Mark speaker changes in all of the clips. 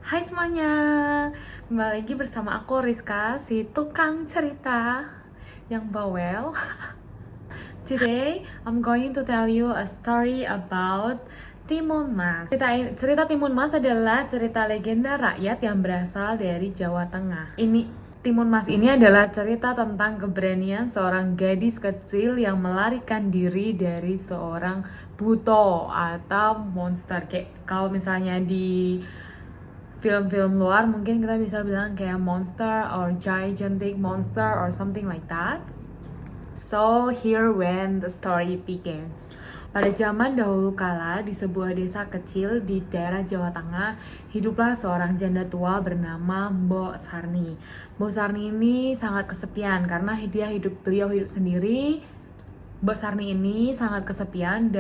Speaker 1: Hai semuanya, kembali lagi bersama aku Rizka, si tukang cerita yang bawel. Today, I'm going to tell you a story about Timun Mas. Cerita Timun Mas adalah cerita legenda rakyat yang berasal dari Jawa Tengah. Timun Mas ini adalah cerita tentang keberanian seorang gadis kecil yang melarikan diri dari seorang buto atau monster. Kayak kalau misalnya di film-film luar mungkin kita bisa bilang kayak monster or gigantic monster or something like that. So here when the story begins. Pada zaman dahulu kala di sebuah desa kecil di daerah Jawa Tengah, hiduplah seorang janda tua bernama Mbok Sarni. Mbok Sarni ini sangat kesepian karena beliau hidup sendiri. Mbok Sarni ini sangat kesepian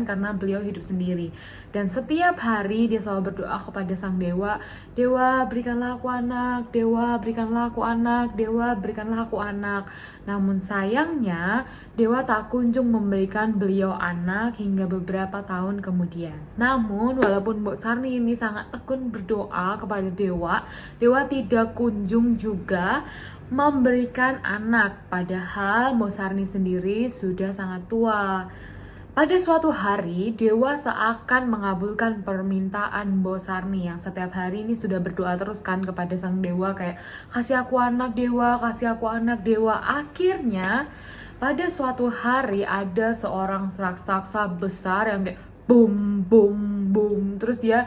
Speaker 1: karena beliau hidup sendiri. Dan setiap hari dia selalu berdoa kepada sang dewa, "Dewa, berikanlah aku anak, Dewa, berikanlah aku anak, Dewa, berikanlah aku anak." Namun sayangnya, dewa tak kunjung memberikan beliau anak hingga beberapa tahun kemudian. Namun, walaupun Mbok Sarni ini sangat tekun berdoa kepada dewa, dewa tidak kunjung juga memberikan anak, padahal Mbok Sarni sendiri sudah sangat tua. Pada suatu hari, dewa seakan mengabulkan permintaan Mbok Sarni yang setiap hari ini sudah berdoa terus kan kepada sang dewa kayak, "Kasih aku anak dewa, kasih aku anak dewa." Akhirnya, pada suatu hari ada seorang raksasa besar yang kayak boom boom boom, terus dia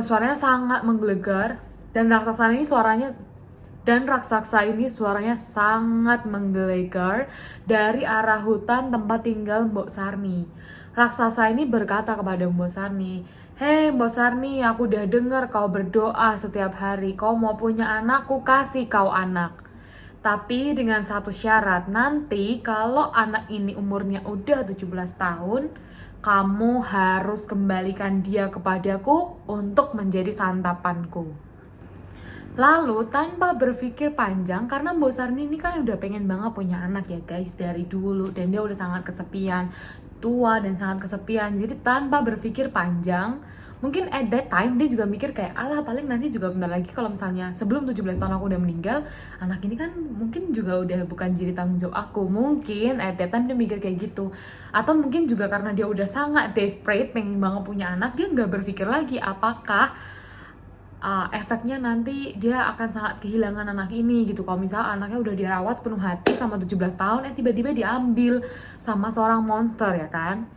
Speaker 1: suaranya sangat menggelegar dan raksasa ini suaranya sangat menggelegar dari arah hutan tempat tinggal Mbok Sarni. Raksasa ini berkata kepada Mbok Sarni, "Hei Mbok Sarni, aku udah dengar kau berdoa setiap hari. Kau mau punya anak, ku kasih kau anak. Tapi dengan satu syarat, nanti kalau anak ini umurnya udah 17 tahun, kamu harus kembalikan dia kepadaku untuk menjadi santapanku." Lalu tanpa berpikir panjang, karena Mbok Sarni ini kan udah pengen banget punya anak ya guys dari dulu, dan dia udah sangat kesepian, tua dan sangat kesepian. Jadi tanpa berpikir panjang, mungkin at that time dia juga mikir kayak, alah paling nanti juga bentar lagi kalau misalnya sebelum 17 tahun aku udah meninggal, anak ini kan mungkin juga udah bukan jadi tanggung jawab aku. Mungkin at that time dia mikir kayak gitu. Atau mungkin juga karena dia udah sangat desperate pengen banget punya anak, dia nggak berpikir lagi apakah efeknya nanti dia akan sangat kehilangan anak ini gitu. Kalau misalnya anaknya udah dirawat sepenuh hati sama 17 tahun, tiba-tiba diambil sama seorang monster ya kan.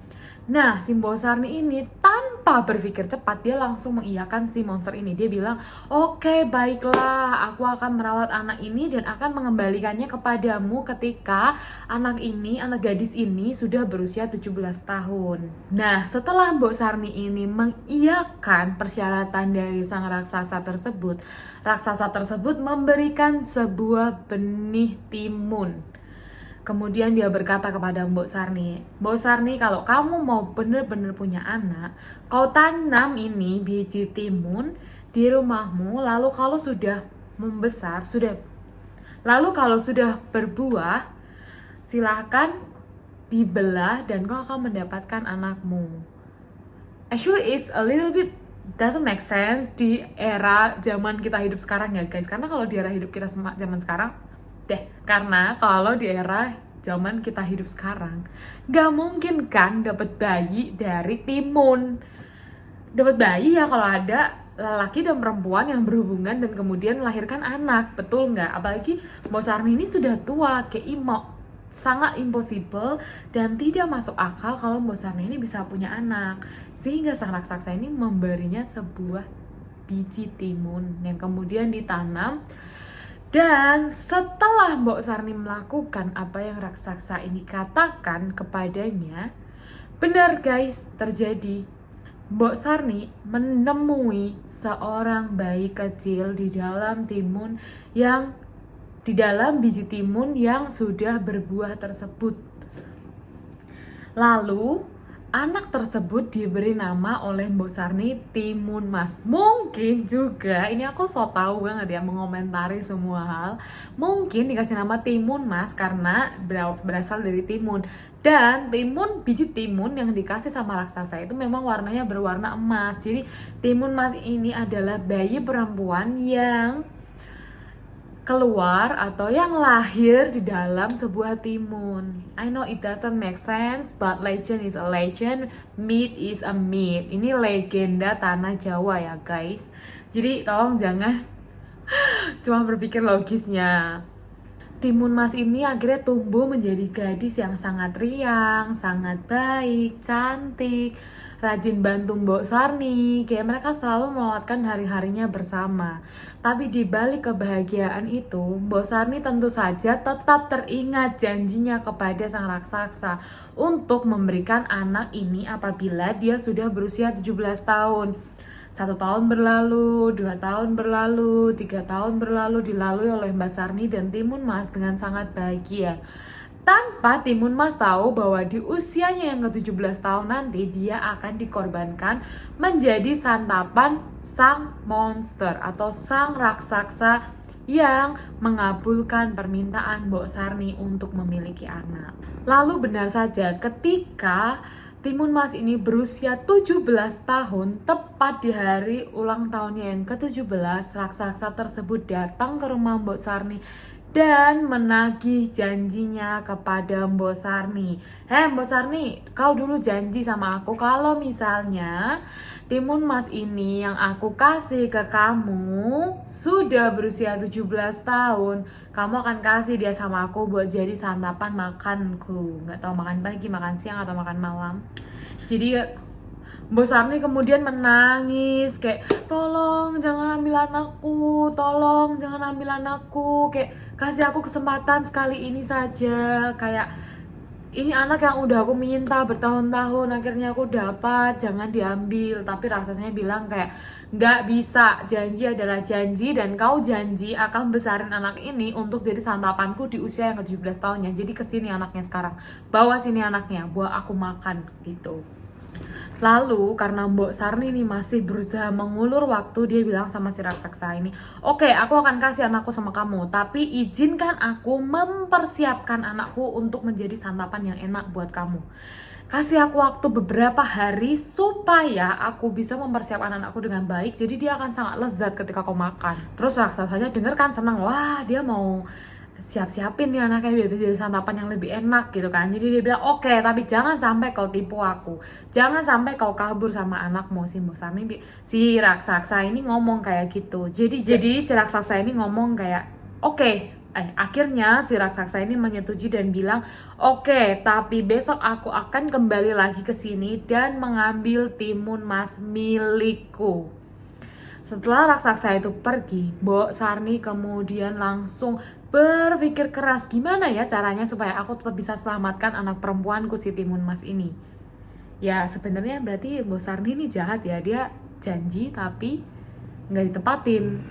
Speaker 1: Nah, si Mbok Sarni ini tanpa berpikir cepat, dia langsung mengiyakan si monster ini. Dia bilang, "Oke, baiklah, aku akan merawat anak ini dan akan mengembalikannya kepadamu ketika anak gadis ini sudah berusia 17 tahun." Nah, setelah Mbok Sarni ini mengiyakan persyaratan dari sang raksasa tersebut memberikan sebuah benih timun. Kemudian dia berkata kepada Mbok Sarni, "Mbok Sarni, kalau kamu mau benar-benar punya anak, kau tanam ini biji timun di rumahmu, lalu kalau sudah berbuah, silahkan dibelah dan kau akan mendapatkan anakmu." Actually, it's a little bit doesn't make sense di era zaman kita hidup sekarang ya guys. Karena kalau di era hidup kita zaman sekarang, karena kalau di era zaman kita hidup sekarang, gak mungkin kan dapat bayi dari timun. Dapat bayi ya kalau ada lelaki dan perempuan yang berhubungan dan kemudian melahirkan anak, betul nggak? Apalagi Mbok Sarni ini sudah tua, sangat impossible dan tidak masuk akal kalau Mbok Sarni ini bisa punya anak. Sehingga sang raksasa ini memberinya sebuah biji timun yang kemudian ditanam. Dan setelah Mbok Sarni melakukan apa yang raksasa ini katakan kepadanya, benar guys, terjadi. Mbok Sarni menemui seorang bayi kecil di dalam biji timun yang sudah berbuah tersebut. Lalu Anak tersebut diberi nama oleh Mbok Sarni Timun Mas. Mungkin juga, ini aku so tau banget ya mengomentari semua hal. Mungkin dikasih nama Timun Mas karena berasal dari timun. Dan biji timun yang dikasih sama raksasa itu memang warnanya berwarna emas. Jadi Timun Mas ini adalah bayi perempuan yang keluar atau yang lahir di dalam sebuah timun. I know it doesn't make sense, but legend is a legend, myth is a myth. Ini legenda tanah Jawa ya guys. Jadi tolong jangan cuma berpikir logisnya. Timun Mas ini akhirnya tumbuh menjadi gadis yang sangat riang, sangat baik, cantik, rajin bantu Mbok Sarni. Kayak mereka selalu melewatkan hari-harinya bersama. Tapi di balik kebahagiaan itu, Mbok Sarni tentu saja tetap teringat janjinya kepada sang raksasa untuk memberikan anak ini apabila dia sudah berusia 17 tahun. 1 tahun berlalu, 2 tahun berlalu, 3 tahun berlalu dilalui oleh Mbak Sarni dan Timun Mas dengan sangat bahagia. Tanpa Timun Mas tahu bahwa di usianya yang ke-17 tahun nanti dia akan dikorbankan menjadi santapan sang monster atau sang raksasa yang mengabulkan permintaan Mbok Sarni untuk memiliki anak. Lalu benar saja ketika Timun Mas ini berusia 17 tahun, tepat di hari ulang tahunnya yang ke-17, raksasa tersebut datang ke rumah Mbok Sarni dan menagih janjinya kepada Mbok Sarni. Mbok Sarni, kau dulu janji sama aku kalau misalnya Timun Mas ini yang aku kasih ke kamu sudah berusia 17 tahun, kamu akan kasih dia sama aku buat jadi santapan makanku. Nggak tahu makan pagi, makan siang, atau makan malam. Jadi Mbok Sarni kemudian menangis kayak, tolong jangan ambil anakku, tolong jangan ambil anakku, kayak kasih aku kesempatan sekali ini saja, kayak ini anak yang udah aku minta bertahun-tahun, akhirnya aku dapat, jangan diambil. Tapi raksasanya bilang kayak, nggak bisa, janji adalah janji, dan kau janji akan besarin anak ini untuk jadi santapanku di usia yang ke-17 tahunnya. Jadi kesini anaknya sekarang, bawa sini anaknya, buat aku makan, gitu. Lalu karena Mbok Sarni ini masih berusaha mengulur waktu, dia bilang sama si raksasa ini, oke, aku akan kasih anakku sama kamu, tapi izinkan aku mempersiapkan anakku untuk menjadi santapan yang enak buat kamu. Kasih aku waktu beberapa hari supaya aku bisa mempersiapkan anakku dengan baik, jadi dia akan sangat lezat ketika kau makan. Terus raksasanya denger kan senang, wah dia mau siap-siapin nih anaknya biar bisa jadi santapan yang lebih enak gitu kan. Jadi dia bilang, oke, tapi jangan sampai kau tipu aku, jangan sampai kau kabur sama anakmu. Si raksasa ini ngomong kayak gitu. Jadi si raksasa ini ngomong kayak, oke. Akhirnya si raksasa ini menyetujui dan bilang, oke, tapi besok aku akan kembali lagi ke sini dan mengambil Timun Mas milikku. Setelah raksasa itu pergi, Mbok Sarni kemudian langsung berpikir keras, gimana ya caranya supaya aku tetap bisa selamatkan anak perempuanku si Timun Mas ini. Ya sebenarnya berarti Mbok Sarni ini jahat ya, dia janji tapi nggak ditepatin.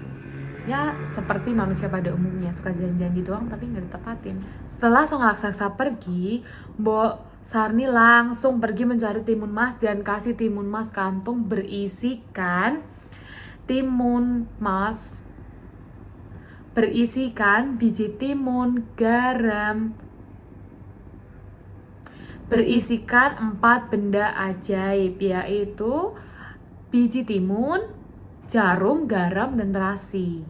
Speaker 1: Ya seperti manusia pada umumnya, suka janji-janji doang tapi nggak ditepatin. Setelah sang raksasa pergi, Mbok Sarni langsung pergi mencari Timun Mas dan kasih Timun Mas kantung berisikan biji timun, garam, berisikan 4 benda ajaib, yaitu biji timun, jarum, garam, dan terasi.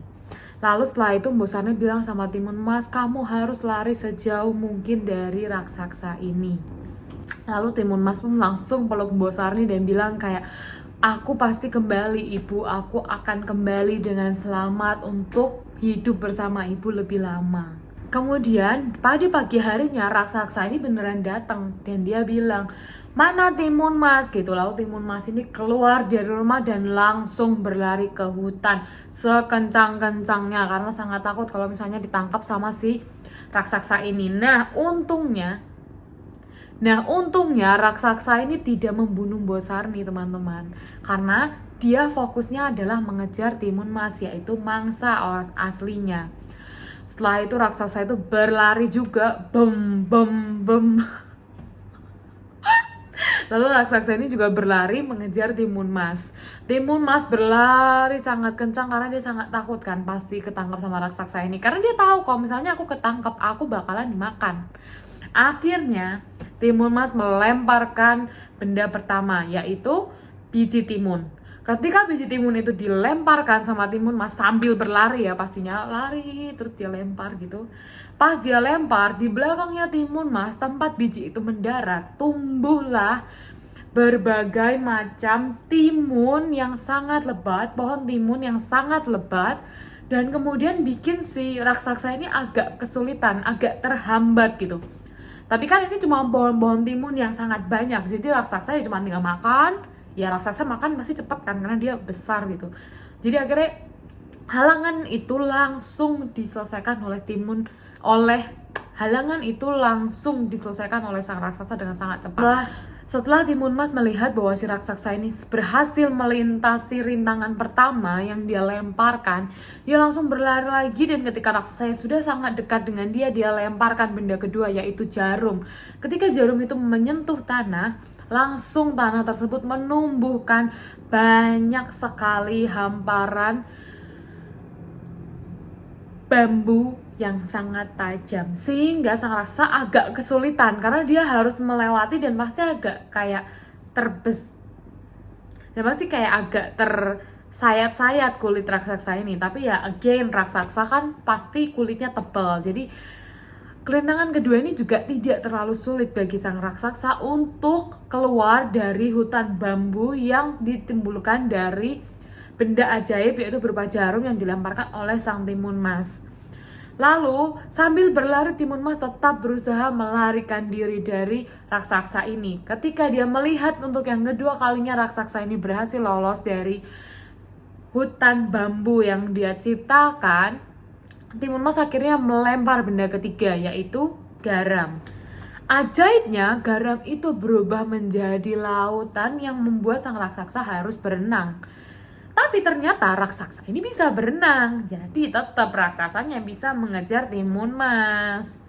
Speaker 1: Lalu setelah itu Mbok Sarni bilang sama Timun Mas, kamu harus lari sejauh mungkin dari raksasa ini. Lalu Timun Mas pun langsung peluk Mbok Sarni dan bilang kayak, aku pasti kembali ibu, aku akan kembali dengan selamat untuk hidup bersama ibu lebih lama. Kemudian pada pagi harinya raksasa ini beneran datang dan dia bilang, mana Timun Mas gitu. Lalu Timun Mas ini keluar dari rumah dan langsung berlari ke hutan sekencang-kencangnya karena sangat takut kalau misalnya ditangkap sama si raksasa ini. Nah untungnya raksasa ini tidak membunuh Mbok Sarni teman-teman, karena dia fokusnya adalah mengejar Timun Mas, yaitu mangsa aslinya. Setelah itu raksasa itu berlari juga, Lalu raksasa ini juga berlari mengejar Timun Mas. Timun Mas berlari sangat kencang karena dia sangat takut kan pasti ketangkap sama raksasa ini. Karena dia tahu kalau misalnya aku ketangkap, aku bakalan dimakan. Akhirnya Timun Mas melemparkan benda pertama, yaitu biji timun. Ketika biji timun itu dilemparkan sama Timun Mas sambil berlari ya, pastinya lari terus dia lempar gitu. Pas dia lempar, di belakangnya Timun Mas, tempat biji itu mendarat, tumbuhlah berbagai macam timun yang sangat lebat, pohon timun yang sangat lebat, dan kemudian bikin si raksasa ini agak kesulitan, agak terhambat gitu. Tapi kan ini cuma pohon-pohon timun yang sangat banyak, jadi raksasa ya cuma tinggal makan. Ya raksasa makan pasti cepet kan karena dia besar gitu. Jadi akhirnya halangan itu langsung diselesaikan oleh sang raksasa dengan sangat cepat. Setelah Timun Mas melihat bahwa si raksasa ini berhasil melintasi rintangan pertama yang dia lemparkan, dia langsung berlari lagi, dan ketika raksasa sudah sangat dekat dengan dia lemparkan benda kedua, yaitu jarum. Ketika jarum itu menyentuh tanah, langsung tanah tersebut menumbuhkan banyak sekali hamparan bambu yang sangat tajam, sehingga sang raksasa agak kesulitan karena dia harus melewati dan pasti agak kayak agak tersayat-sayat kulit raksasa ini. Tapi ya again, raksasa kan pasti kulitnya tebal, jadi kelintangan kedua ini juga tidak terlalu sulit bagi sang raksasa untuk keluar dari hutan bambu yang ditimbulkan dari benda ajaib, yaitu berupa jarum yang dilemparkan oleh sang Timun Mas. Lalu sambil berlari, Timun Mas tetap berusaha melarikan diri dari raksasa ini. Ketika dia melihat untuk yang kedua kalinya raksasa ini berhasil lolos dari hutan bambu yang dia ciptakan, Timun Mas akhirnya melempar benda ketiga, yaitu garam. Ajaibnya, garam itu berubah menjadi lautan yang membuat sang raksasa harus berenang. Tapi ternyata raksasa ini bisa berenang, jadi tetap raksasanya bisa mengejar Timun Mas.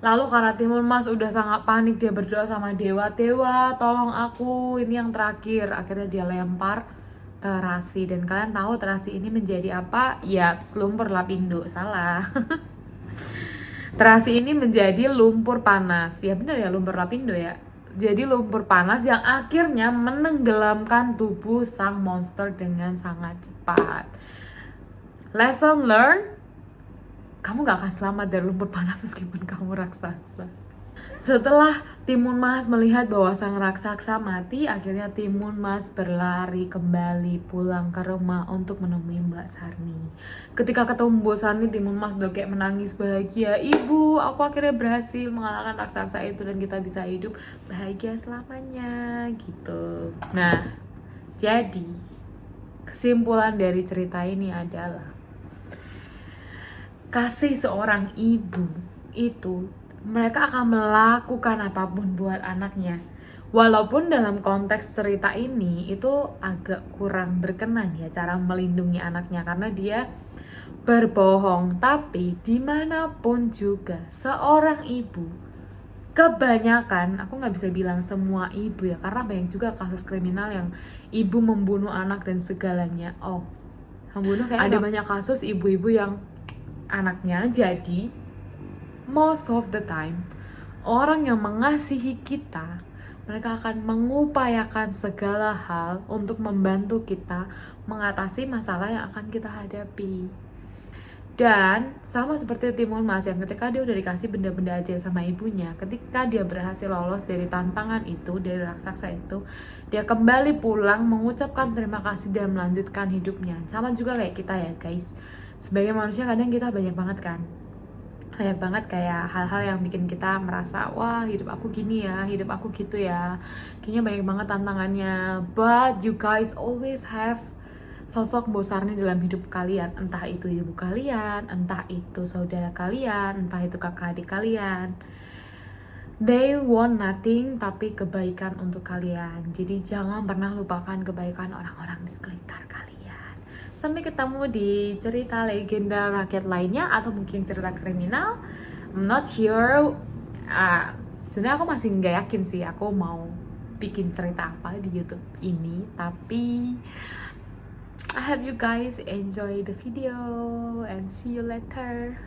Speaker 1: Lalu karena Timun Mas udah sangat panik, dia berdoa sama dewa-dewa, tolong aku, ini yang terakhir. Akhirnya dia lempar terasi, dan kalian tahu terasi ini menjadi apa? Ya, lumpur lapindo. Salah. Terasi ini menjadi lumpur panas. Ya benar ya, lumpur lapindo ya. Jadi lumpur panas yang akhirnya menenggelamkan tubuh sang monster dengan sangat cepat. Lesson learned, kamu gak akan selamat dari lumpur panas meskipun kamu raksasa. Setelah Timun Mas melihat bahwa sang raksasa mati, akhirnya Timun Mas berlari kembali pulang ke rumah untuk menemui Mbak Sarni. Ketika ketemu Mbak Sarni, Timun Mas udah kayak menangis bahagia. Ibu, aku akhirnya berhasil mengalahkan raksasa itu dan kita bisa hidup bahagia selamanya gitu. Nah, jadi kesimpulan dari cerita ini adalah kasih seorang ibu itu, mereka akan melakukan apapun buat anaknya. Walaupun dalam konteks cerita ini itu agak kurang berkenan ya cara melindungi anaknya karena dia berbohong. Tapi dimanapun juga seorang ibu, kebanyakan, aku nggak bisa bilang semua ibu ya, karena banyak juga kasus kriminal yang ibu membunuh anak dan segalanya. Membunuh kayak ada banyak kasus ibu-ibu yang anaknya jadi most of the time, orang yang mengasihi kita, mereka akan mengupayakan segala hal untuk membantu kita mengatasi masalah yang akan kita hadapi. Dan sama seperti Timun Mas yang ketika dia udah dikasih benda-benda ajaib sama ibunya, ketika dia berhasil lolos dari tantangan itu, dari raksasa itu, dia kembali pulang mengucapkan terima kasih dan melanjutkan hidupnya. Sama juga kayak kita ya guys, sebagai manusia kadang kita banyak banget kayak hal-hal yang bikin kita merasa, wah hidup aku gini ya, hidup aku gitu ya, kayaknya banyak banget tantangannya. But you guys always have sosok Mbok Sarni dalam hidup kalian, entah itu ibu kalian, entah itu saudara kalian, entah itu kakak adik kalian. They want nothing tapi kebaikan untuk kalian. Jadi jangan pernah lupakan kebaikan orang-orang di sekitar kalian. Sampai ketemu di cerita legenda rakyat lainnya atau mungkin cerita kriminal. I'm not sure. Sebenarnya aku masih nggak yakin sih aku mau bikin cerita apa di YouTube ini, tapi I hope you guys enjoy the video and see you later.